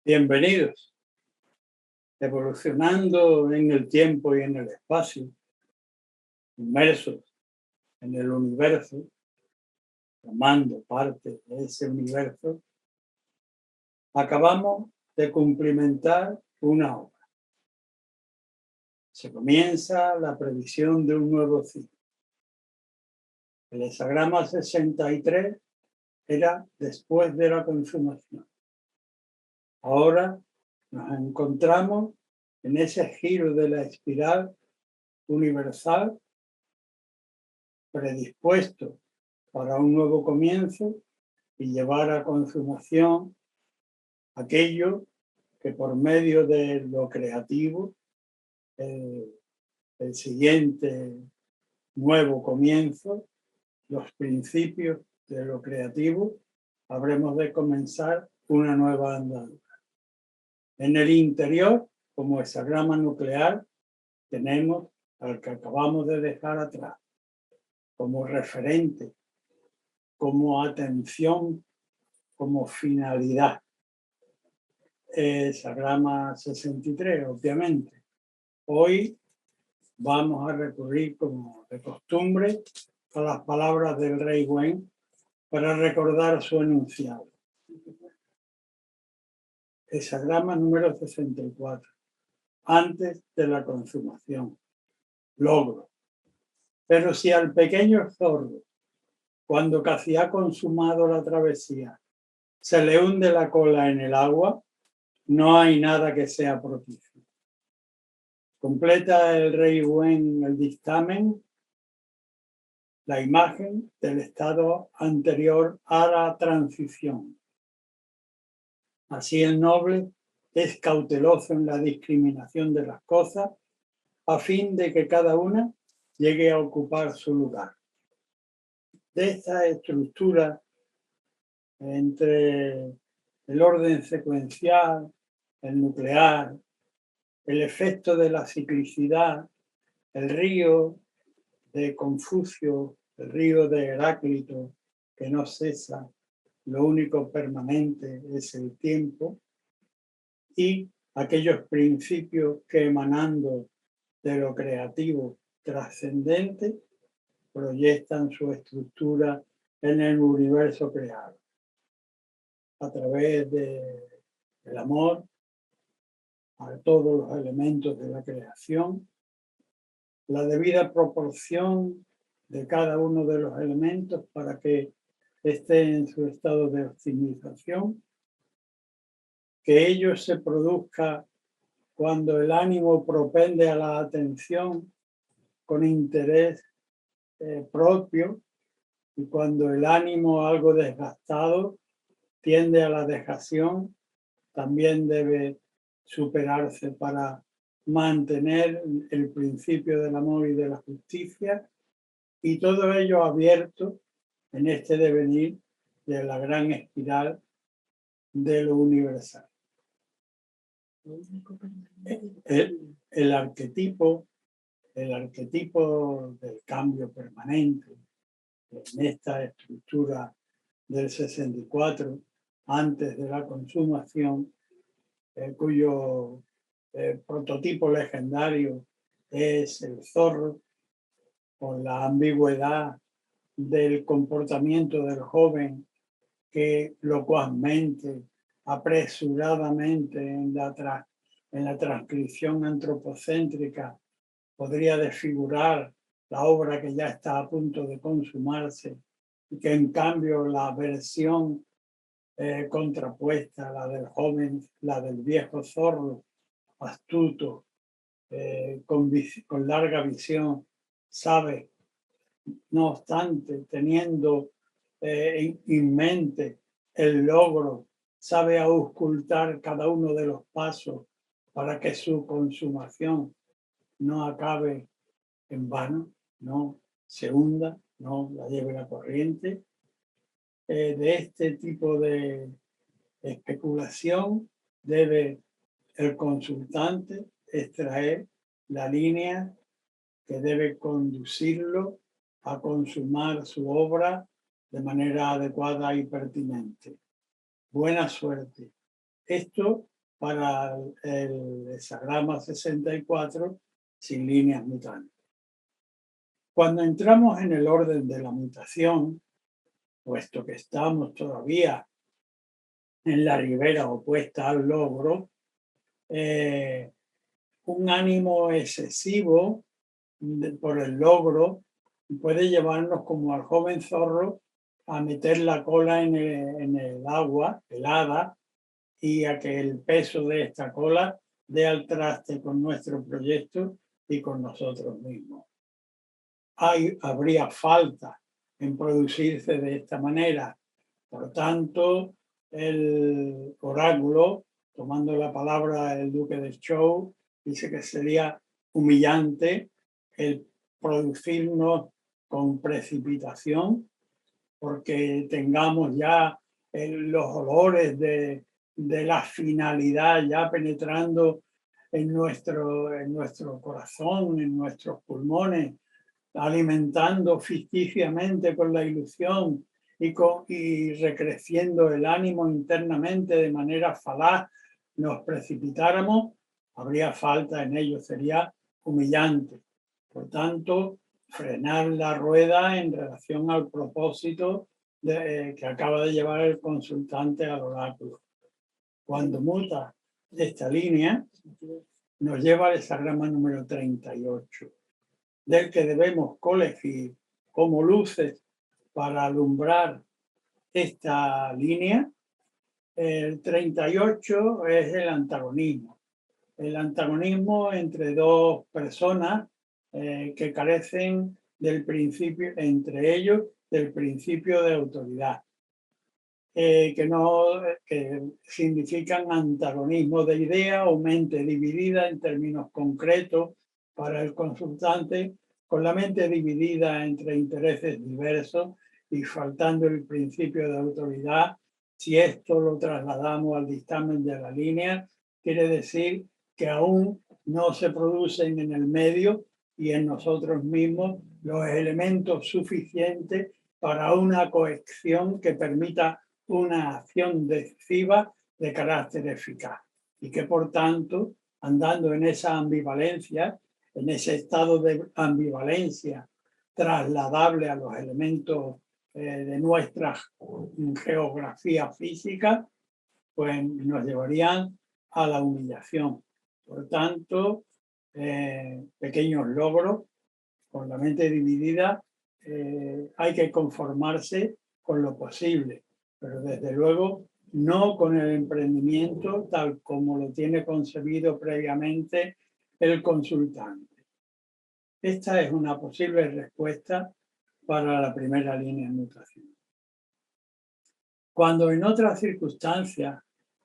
Bienvenidos, evolucionando en el tiempo y en el espacio, inmersos en el universo, formando parte de ese universo, acabamos de cumplimentar una obra. Se comienza la previsión de un nuevo ciclo. El hexagrama 63 era después de la consumación. Ahora nos encontramos en ese giro de la espiral universal predispuesto para un nuevo comienzo y llevar a consumación aquello que por medio de lo creativo, el siguiente nuevo comienzo, los principios de lo creativo, habremos de comenzar una nueva andadura. En el interior, como hexagrama nuclear, tenemos al que acabamos de dejar atrás, como referente, como atención, como finalidad. Hexagrama 63, obviamente. Hoy vamos a recurrir, como de costumbre, a las palabras del rey Wen para recordar su enunciado. Hexagrama número 64. Antes de la consumación. Logro. Pero si al pequeño zorro, cuando casi ha consumado la travesía, se le hunde la cola en el agua, no hay nada que sea propicio. Completa el rey Wen el dictamen, la imagen del estado anterior a la transición. Así el noble es cauteloso en la discriminación de las cosas a fin de que cada una llegue a ocupar su lugar. De esta estructura entre el orden secuencial, el nuclear, el efecto de la ciclicidad, el río de Confucio, el río de Heráclito, que no cesa, lo único permanente es el tiempo, y aquellos principios que emanando de lo creativo trascendente proyectan su estructura en el universo creado. A través del amor a todos los elementos de la creación, la debida proporción de cada uno de los elementos para que esté en su estado de optimización, que ello se produzca cuando el ánimo propende a la atención con interés propio y cuando el ánimo algo desgastado tiende a la dejación, también debe superarse para mantener el principio del amor y de la justicia, y todo ello abierto en este devenir de la gran espiral de lo universal. El arquetipo del cambio permanente en esta estructura del 64 antes de la consumación, cuyo prototipo legendario es el zorro, con la ambigüedad del comportamiento del joven que locuazmente, apresuradamente en la transcripción antropocéntrica podría desfigurar la obra que ya está a punto de consumarse y que en cambio la versión contrapuesta, la del joven, la del viejo zorro, astuto, con larga visión, sabe, no obstante, teniendo en mente el logro, sabe auscultar cada uno de los pasos para que su consumación no acabe en vano, no se hunda, no la lleve la corriente. De este tipo de especulación debe el consultante extraer la línea que debe conducirlo a consumar su obra de manera adecuada y pertinente. Buena suerte. Esto para el hexagrama 64 sin líneas mutantes. Cuando entramos en el orden de la mutación, puesto que estamos todavía en la ribera opuesta al logro, un ánimo excesivo por el logro puede llevarnos como al joven zorro a meter la cola en el agua helada y a que el peso de esta cola dé al traste con nuestro proyecto y con nosotros mismos. Habría falta en producirse de esta manera. Por tanto, el oráculo, tomando la palabra del duque de Zhou, dice que sería humillante el producirnos con precipitación, porque tengamos ya los olores de la finalidad ya penetrando en nuestro corazón, en nuestros pulmones, alimentando ficticiamente con la ilusión y recreciendo el ánimo internamente de manera falaz, nos precipitáramos, habría falta en ello, sería humillante. Por tanto, frenar la rueda en relación al propósito que acaba de llevar el consultante al oráculo. Cuando muta esta línea, nos lleva al hexagrama número 38, del que debemos colegir como luces para alumbrar esta línea. El 38 es el antagonismo. El antagonismo entre dos personas que carecen del principio, entre ellos, del principio de autoridad, que significan antagonismo de idea o mente dividida en términos concretos para el consultante, con la mente dividida entre intereses diversos y faltando el principio de autoridad. Si esto lo trasladamos al dictamen de la línea, quiere decir que aún no se producen en el medio y en nosotros mismos los elementos suficientes para una cohesión que permita una acción decisiva de carácter eficaz y que por tanto, andando en esa ambivalencia, en ese estado de ambivalencia trasladable a los elementos de nuestra geografía física, pues nos llevarían a la humillación. Por tanto, pequeños logros, con la mente dividida, hay que conformarse con lo posible, pero desde luego no con el emprendimiento tal como lo tiene concebido previamente el consultante. Esta es una posible respuesta para la primera línea de mutación. Cuando en otras circunstancias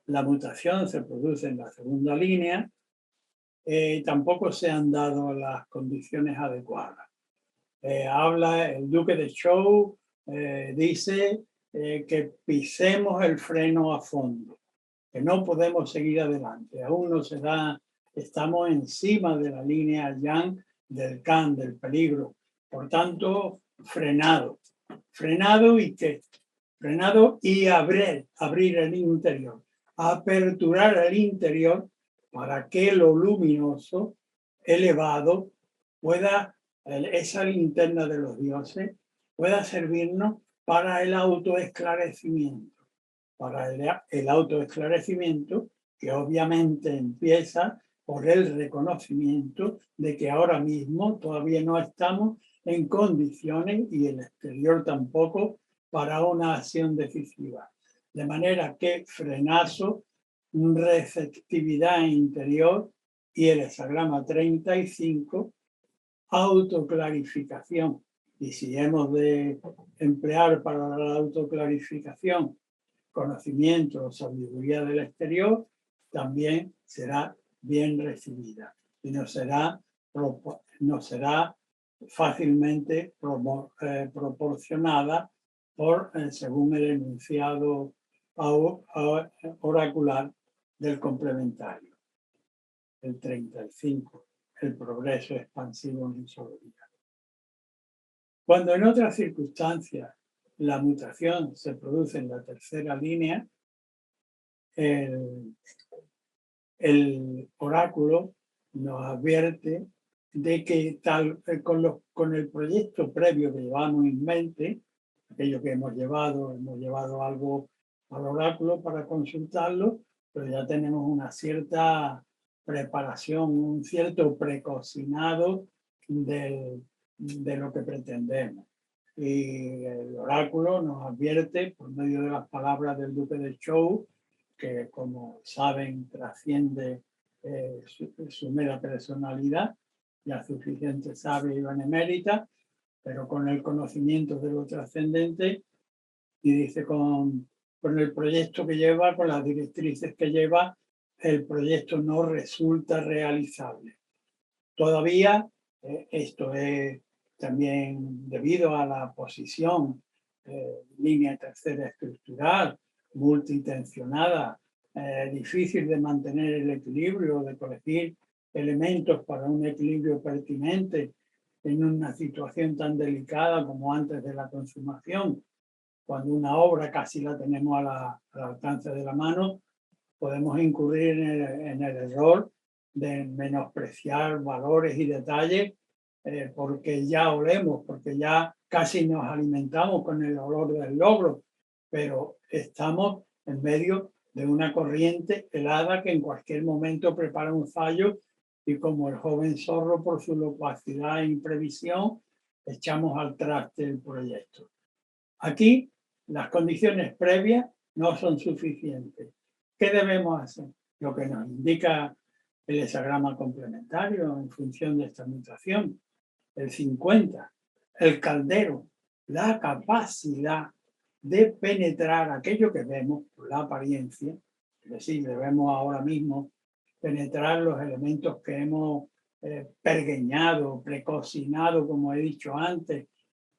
la mutación se produce en la segunda línea, tampoco se han dado las condiciones adecuadas. Habla el duque de Zhou, dice que pisemos el freno a fondo, que no podemos seguir adelante, aún no se da, estamos encima de la línea yang del can, del peligro, por tanto, frenado y qué, frenado y abrir el interior, aperturar el interior para que lo luminoso, elevado, pueda, esa linterna de los dioses, pueda servirnos para el autoesclarecimiento. Para el autoesclarecimiento, que obviamente empieza por el reconocimiento de que ahora mismo todavía no estamos en condiciones, y el exterior tampoco, para una acción decisiva. De manera que frenazo, receptividad interior y el hexagrama 35, autoclarificación. Y si hemos de emplear para la autoclarificación conocimiento o sabiduría del exterior, también será bien recibida y no será fácilmente proporcionada según el enunciado oracular del complementario. El 35, el progreso expansivo en un solo día. Cuando en otras circunstancias la mutación se produce en la tercera línea, el oráculo nos advierte de que con el proyecto previo que llevamos en mente, aquello que hemos llevado algo al oráculo para consultarlo, pero ya tenemos una cierta preparación, un cierto precocinado de lo que pretendemos. Y el oráculo nos advierte, por medio de las palabras del duque de Zhou, que como saben trasciende su mera personalidad, ya suficiente sabia y benemérita, pero con el conocimiento de lo trascendente, y dice con el proyecto que lleva, con las directrices que lleva, el proyecto no resulta realizable. Todavía esto es también debido a la posición, línea tercera estructural, multiintencionada, difícil de mantener el equilibrio, de corregir elementos para un equilibrio pertinente en una situación tan delicada como antes de la consumación. Cuando una obra casi la tenemos al alcance de la mano, podemos incurrir en el error de menospreciar valores y detalles porque ya olemos, porque ya casi nos alimentamos con el olor del logro, pero estamos en medio de una corriente helada que en cualquier momento prepara un fallo y como el joven zorro por su locuacidad e imprevisión, echamos al traste el proyecto. Aquí las condiciones previas no son suficientes. ¿Qué debemos hacer? Lo que nos indica el hexagrama complementario en función de esta mutación, el 50, el caldero, la capacidad de penetrar aquello que vemos por la apariencia, es decir, debemos ahora mismo penetrar los elementos que hemos pergeñado, precocinado, como he dicho antes,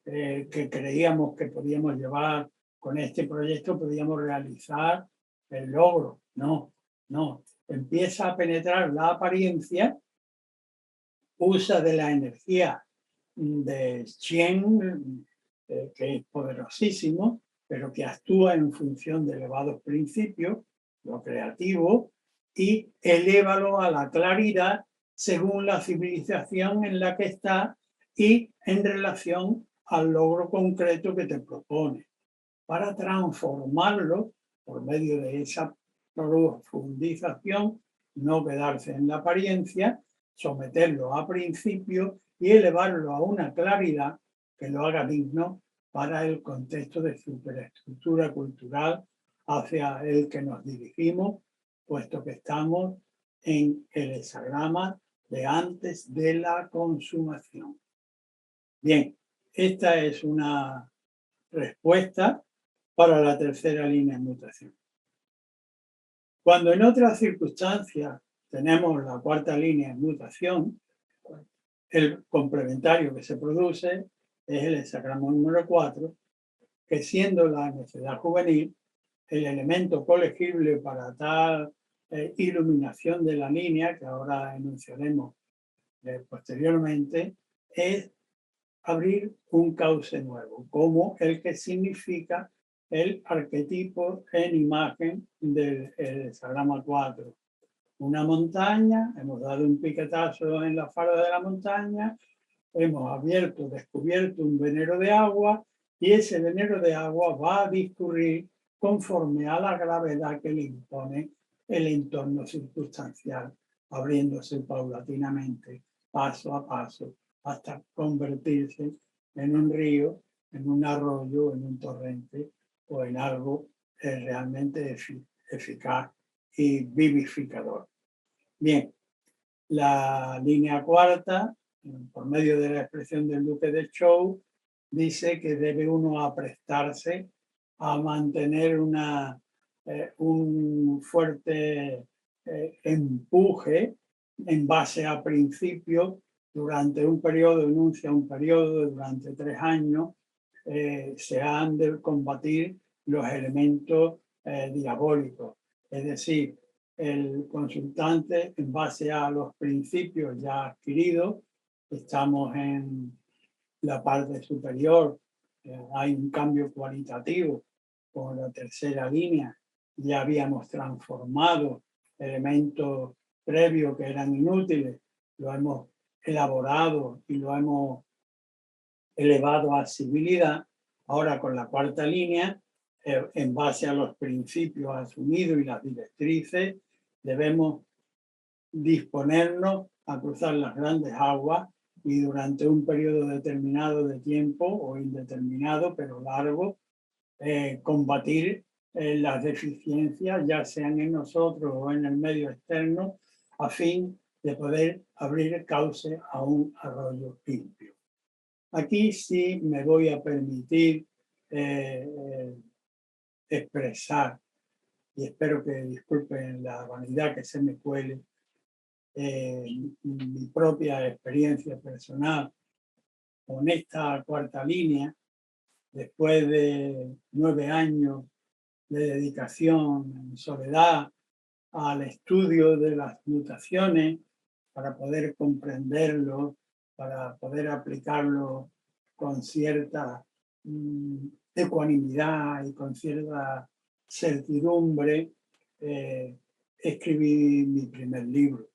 que creíamos que podíamos llevar con este proyecto, podíamos realizar el logro. No, no. Empieza a penetrar la apariencia, usa de la energía de Qian, que es poderosísimo, pero que actúa en función de elevados principios, lo creativo, y elévalo a la claridad según la civilización en la que está y en relación al logro concreto que te propone, para transformarlo por medio de esa profundización, no quedarse en la apariencia, someterlo a principios y elevarlo a una claridad que lo haga digno para el contexto de superestructura cultural hacia el que nos dirigimos, puesto que estamos en el hexagrama de antes de la consumación. Bien, esta es una respuesta para la tercera línea de mutación. Cuando en otras circunstancias tenemos la cuarta línea de mutación, el complementario que se produce es el hexagrama número 4, que siendo la necedad juvenil, el elemento colegible para tal iluminación de la línea, que ahora enunciaremos posteriormente, es abrir un cauce nuevo, como el que significa el arquetipo en imagen del hexagrama 4. Una montaña, hemos dado un piquetazo en la falda de la montaña, hemos descubierto un venero de agua y ese venero de agua va a discurrir conforme a la gravedad que le impone el entorno circunstancial, abriéndose paulatinamente, paso a paso, hasta convertirse en un río, en un arroyo, en un torrente o en algo realmente eficaz y vivificador. Bien, la línea cuarta, por medio de la expresión del duque de Zhou, dice que debe uno aprestarse a mantener un fuerte empuje en base a principios durante un periodo, enuncia un periodo durante 3 años, se han de combatir los elementos diabólicos. Es decir, el consultante, en base a los principios ya adquiridos, estamos en la parte superior, hay un cambio cualitativo con la tercera línea, ya habíamos transformado elementos previos que eran inútiles, lo hemos elaborado y lo hemos elevado a civilidad. Ahora con la cuarta línea, en base a los principios asumidos y las directrices, debemos disponernos a cruzar las grandes aguas y durante un periodo determinado de tiempo o indeterminado, pero largo, combatir las deficiencias, ya sean en nosotros o en el medio externo, a fin de poder abrir cauce a un arroyo limpio. Aquí sí me voy a permitir expresar, y espero que disculpen la vanidad que se me cuele, mi propia experiencia personal con esta cuarta línea, después de 9 años de dedicación en soledad al estudio de las mutaciones para poder comprenderlo, para poder aplicarlo con cierta ecuanimidad y con cierta certidumbre, escribí mi primer libro,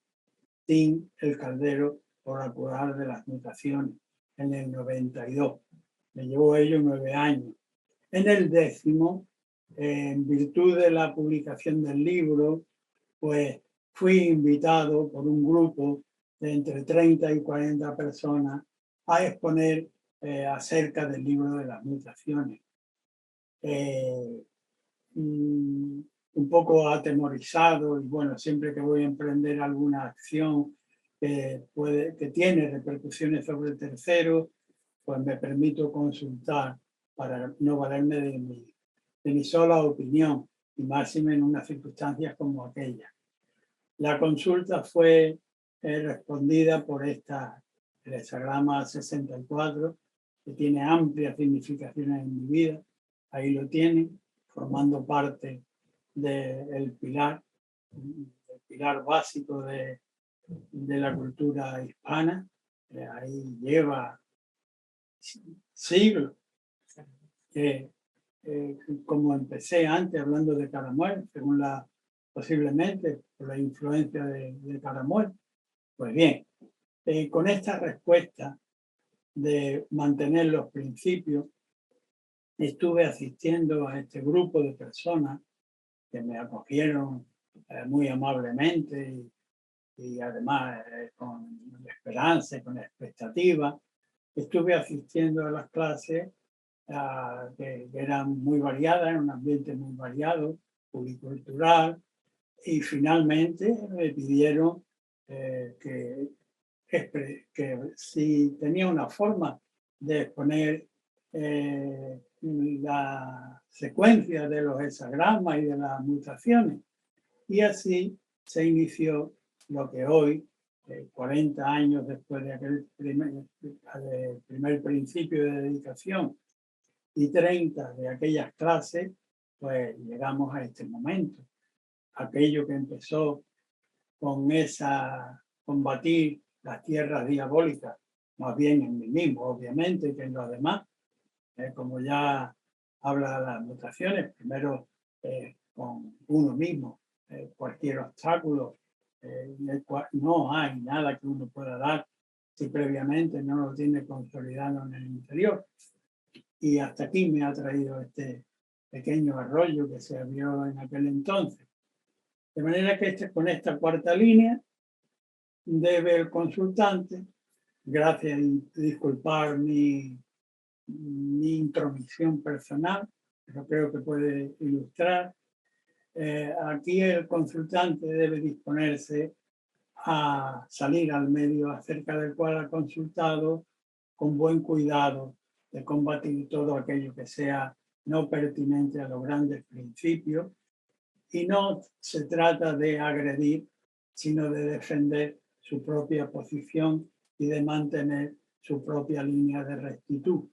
Tim el Caldero por la curar de las mutaciones, en el 92. Me llevó ello 9 años. En el 10º, en virtud de la publicación del libro, pues fui invitado por un grupo de entre 30 y 40 personas a exponer acerca del libro de las mutaciones. Un poco atemorizado y bueno, siempre que voy a emprender alguna acción que tiene repercusiones sobre terceros, pues me permito consultar para no valerme de mi sola opinión y máxime en unas circunstancias como aquella. La consulta fue respondida por el hexagrama 64, que tiene amplias significaciones en mi vida. Ahí lo tienen, formando parte del pilar básico de la cultura hispana. Ahí lleva siglos. Como empecé antes hablando de Caramuel, posiblemente por la influencia de Caramuel. Pues bien, con esta respuesta de mantener los principios, estuve asistiendo a este grupo de personas que me acogieron muy amablemente y además con esperanza y con expectativa. Estuve asistiendo a las clases que eran muy variadas, en un ambiente muy variado, pluricultural, y finalmente me pidieron que si tenía una forma de exponer la secuencia de los hexagramas y de las mutaciones. Y así se inició lo que hoy, 40 años después de aquel primer principio de dedicación y 30 de aquellas clases, pues llegamos a este momento. Aquello que empezó con combatir las tierras diabólicas, más bien en mí mismo, obviamente, que en los demás, como ya habla de las mutaciones, primero con uno mismo, cualquier obstáculo, no hay nada que uno pueda dar si previamente no lo tiene consolidado en el interior. Y hasta aquí me ha traído este pequeño arroyo que se abrió en aquel entonces. De manera que con esta cuarta línea debe el consultante, gracias y disculpar mi intromisión personal, pero creo que puede ilustrar. Aquí el consultante debe disponerse a salir al medio acerca del cual ha consultado con buen cuidado de combatir todo aquello que sea no pertinente a los grandes principios. Y no se trata de agredir, sino de defender su propia posición y de mantener su propia línea de rectitud.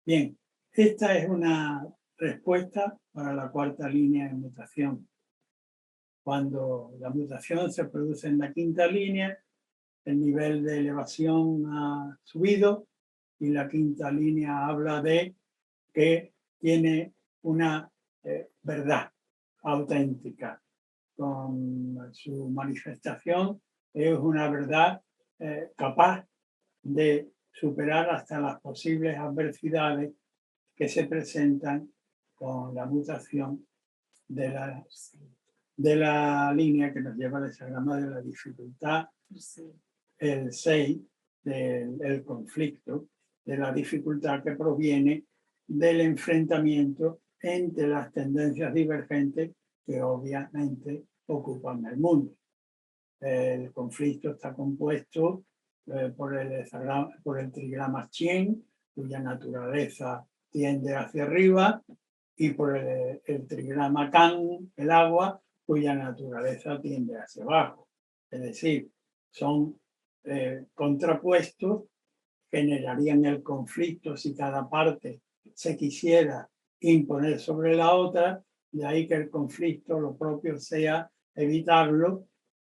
Bien, esta es una respuesta para la cuarta línea de mutación. Cuando la mutación se produce en la quinta línea, el nivel de elevación ha subido y la quinta línea habla de que tiene una verdad auténtica. con su manifestación, es una verdad capaz de superar hasta las posibles adversidades que se presentan con la mutación de la línea que nos lleva al hexagrama de la dificultad, el 6 del conflicto, de la dificultad que proviene del enfrentamiento entre las tendencias divergentes que obviamente ocupan el mundo. El conflicto está compuesto por el trigrama Chien, cuya naturaleza tiende hacia arriba, y por el trigrama Kan, el agua, cuya naturaleza tiende hacia abajo. Es decir, son contrapuestos, generarían el conflicto si cada parte se quisiera imponer sobre la otra, de ahí que el conflicto lo propio sea evitarlo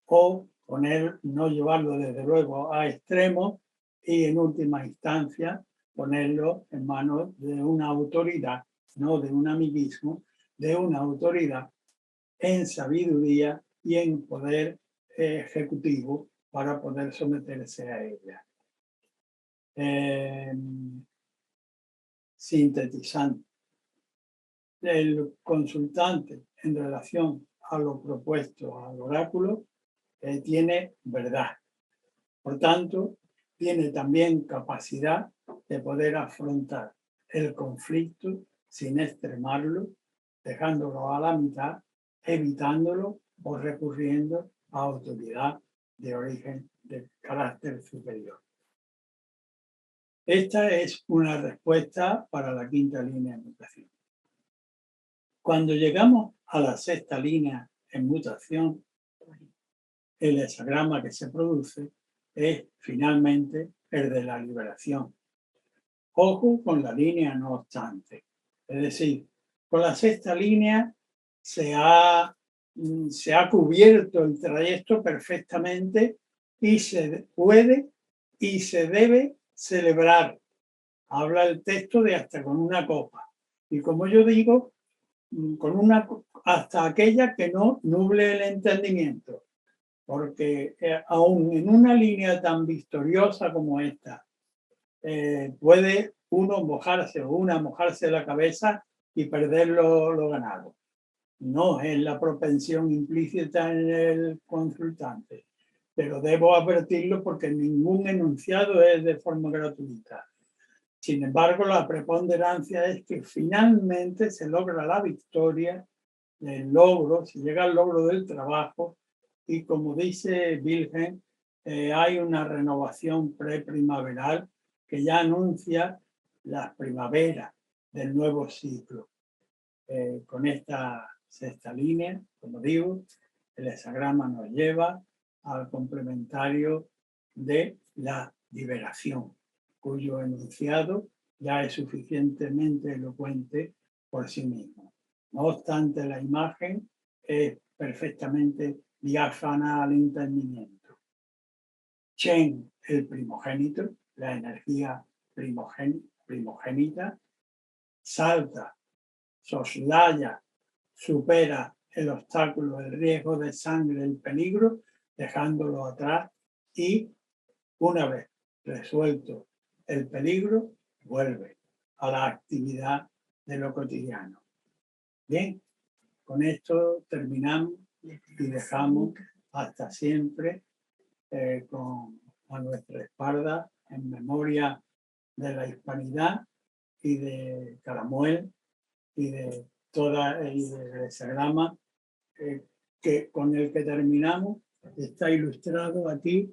o no llevarlo desde luego a extremos y en última instancia ponerlo en manos de una autoridad, no de un amiguismo, de una autoridad en sabiduría y en poder ejecutivo para poder someterse a ella. Sintetizando, el consultante en relación a lo propuesto al oráculo tiene verdad. Por tanto, tiene también capacidad de poder afrontar el conflicto sin extremarlo, dejándolo a la mitad, evitándolo o recurriendo a autoridad de origen de carácter superior. Esta es una respuesta para la quinta línea de mutación. Cuando llegamos a la sexta línea en mutación, el hexagrama que se produce es finalmente el de la liberación. Ojo con la línea no obstante. Es decir, con la sexta línea se ha cubierto el trayecto perfectamente y se puede y se debe celebrar. Habla el texto de hasta con una copa. Y como yo digo, hasta aquella que no nuble el entendimiento. Porque aún en una línea tan victoriosa como esta, puede uno mojarse o una mojarse la cabeza y perder lo ganado. No es la propensión implícita en el consultante, pero debo advertirlo porque ningún enunciado es de forma gratuita. Sin embargo, la preponderancia es que finalmente se logra la victoria, el logro, se llega al logro del trabajo y como dice Wilhelm, hay una renovación preprimaveral que ya anuncia la primavera del nuevo ciclo. Con esta sexta línea, como digo, el hexagrama nos lleva al complementario de la liberación, cuyo enunciado ya es suficientemente elocuente por sí mismo. No obstante, la imagen es perfectamente diáfana al entendimiento. Chen, el primogénito, la energía primogénita, salta, soslaya, supera el obstáculo, el riesgo de sangre, el peligro, dejándolo atrás y una vez resuelto el peligro, vuelve a la actividad de lo cotidiano. Bien, con esto terminamos y dejamos hasta siempre a nuestra espalda en memoria de la hispanidad y de Caramuel y de toda el hexagrama con el que terminamos. Está ilustrado aquí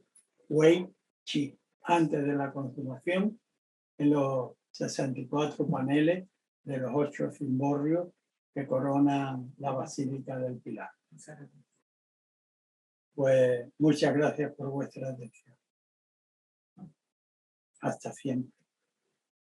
Wei Chi, antes de la consumación, en los 64 paneles de los 8 cimborrios que coronan la Basílica del Pilar. Pues muchas gracias por vuestra atención. Hasta siempre.